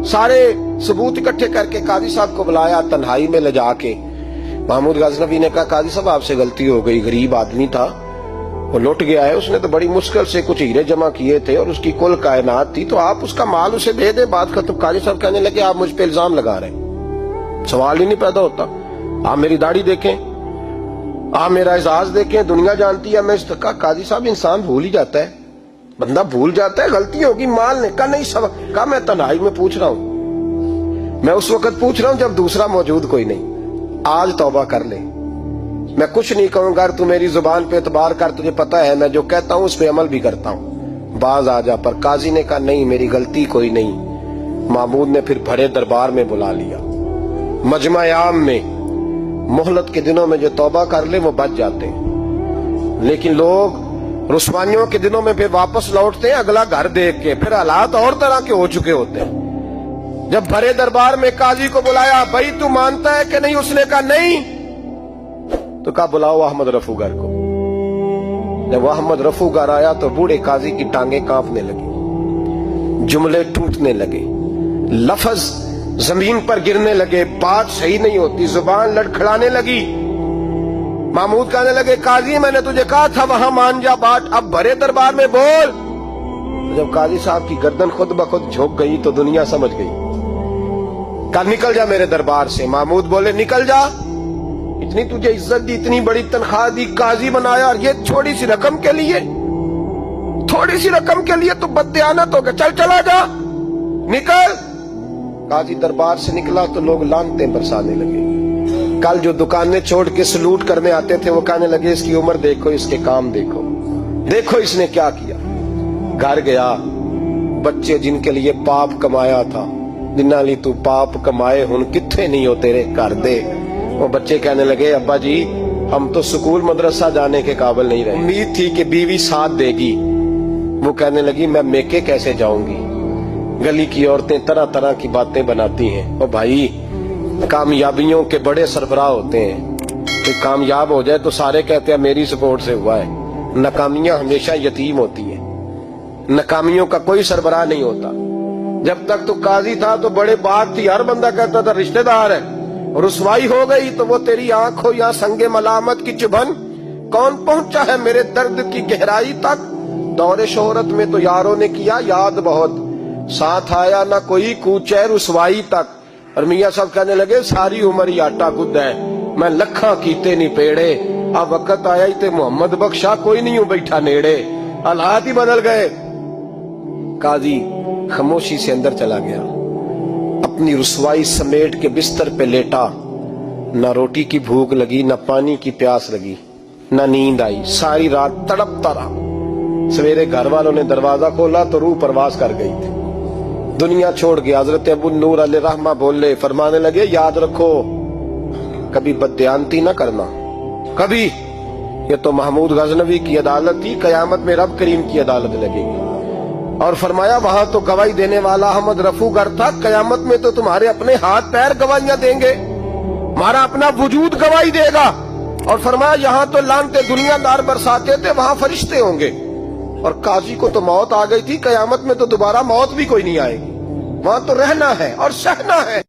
सारे सबूत इकट्ठे करके काजी साहब को बुलाया, तन्हाई में ले जाके महमूद गजनवी ने कहा काजी साहब आपसे गलती हो गई, गरीब आदमी था, वो लुट गया है, उसने तो बड़ी मुश्किल से कुछ हीरे जमा किए थे और उसकी कुल कायनात थी, तो आप उसका माल उसे दे दे, बात खत्म। काजी साहब कहने लगे आप मुझ पे इल्जाम लगा रहे हैं, सवाल ही नहीं पैदा होता। आप मेरी दाढ़ी देखें, आप मेरा एजाज देखें, दुनिया जानती है मैं कहा काजी साहब इंसान भूल ही जाता है, बंदा भूल जाता है, गलती होगी, माल ने कहा नहीं सब कहा मैं तन्हाई में पूछ रहा हूं, मैं उस वक्त पूछ रहा हूं जब दूसरा मौजूद कोई नहीं, आज तौबा कर ले, मैं कुछ नहीं कहूंगा, तू मेरी जुबान पे एतबार कर, तुझे पता है मैं जो कहता हूं उस पे अमल भी करता हूं, बाज आ जा। पर काजी ने कहा नहीं मेरी गलती कोई नहीं। महमूद ने फिर भरे दरबार में बुला लिया, मजमा आम में, मोहलत के दिनों में जो तौबा कर ले वो बच जाते हैं, लेकिन लोग रुस्वानियों के दिनों में फिर वापस लौटते हैं अगला घर देख के, फिर हालात और तरह के हो चुके होते हैं। जब भरे दरबार में काजी को बुलाया, भाई तू मानता है कि नहीं? उसने कहा नहीं। तो कहा बुलाओ अहमद रफूगर को। जब अहमद रफूगर आया तो बूढ़े काजी की टांगे कांपने लगी, जुमले टूटने लगे, लफ्ज जमीन पर गिरने लगे, बात सही नहीं होती, जुबान लड़खड़ाने लगी। महमूद कहने लगे काजी मैंने तुझे कहा था वहां मान जा बात, अब भरे दरबार में बोल। तो जब काजी साहब की गर्दन खुद ब खुद झुक गई तो दुनिया समझ गई, कहा निकल जा मेरे दरबार से। महमूद बोले निकल जा, इतनी तुझे इज्जत दी, इतनी बड़ी तनख्वाह दी, काजी बनाया, और ये छोटी सी रकम के लिए, थोड़ी सी रकम के लिए तो बददियानत हो गया, चल चला जा निकल। काजी दरबार से निकला तो लोग लानतें बरसाने लगे। कल जो दुकानें छोड़ के सलूट करने आते थे वो कहने लगे इसकी उम्र देखो, इसके काम देखो, देखो इसने क्या किया। घर गया, बच्चे जिनके लिए पाप कमाया था, जिन्ना ली तू पाप कमाए हुन किथे नहीं हो तेरे घर दे, वो बच्चे कहने लगे अब्बा जी हम तो स्कूल मदरसा जाने के काबिल नहीं रहे, उम्मीद थी कि बीवी साथ देगी। वो कहने लगी मैं मेके कैसे जाऊंगी, गली की औरतें तरह तरह की बातें बनाती हैं। और भाई कामयाबियों के बड़े सरबराह होते हैं, कि कामयाब हो जाए तो सारे कहते हैं मेरी सपोर्ट से हुआ है। नाकामियां हमेशा यतीम होती हैं, नाकामियों का कोई सरबराह नहीं होता। जब तक तो काजी था तो बड़े बात थी, हर बंदा कहता था रिश्तेदार है, रुसवाई हो गई तो वो तेरी आंख हो या संगे मलामत की चुभन, कौन पहुंचा है मेरे दर्द की गहराई तक। दौरे शोहरत में तो यारों ने किया याद बहुत, साथ आया ना कोई कूचे रुसवाई तक। और मियाँ साहब कहने लगे सारी उम्र ही आटा गुद है, मैं लखा कीते नहीं पेड़े, अब वक्त आया ही ते मोहम्मद बख्शा कोई नहीं हूं बैठा नेड़े। हालात ही बदल गए। काजी खामोशी से अंदर चला गया, अपनी रुसवाई समेट के बिस्तर पे लेटा, ना रोटी की भूख लगी, ना पानी की प्यास लगी, ना नींद आई, सारी रात तड़पता रहा। सवेरे घर वालों ने दरवाजा खोला तो रूह परवास कर गई थी, दुनिया छोड़ गया। हजरत अबू नूर अलैहि रहमा बोले, फरमाने लगे याद रखो कभी बददियानती ना करना, कभी। ये तो महमूद गजनवी की अदालत थी, कयामत में रब करीम की अदालत लगेगी। और फरमाया वहां तो गवाही देने वाला अहमद रफूगर था, कयामत में तो तुम्हारे अपने हाथ पैर गवाहियां देंगे, हमारा अपना वजूद गवाही देगा। और फरमाया यहाँ तो लानते दुनियादार बरसाते थे, वहां फरिश्ते होंगे। और काजी को तो मौत आ गई थी, कयामत में तो दोबारा मौत भी कोई नहीं आएगी, वहां तो रहना है और सहना है।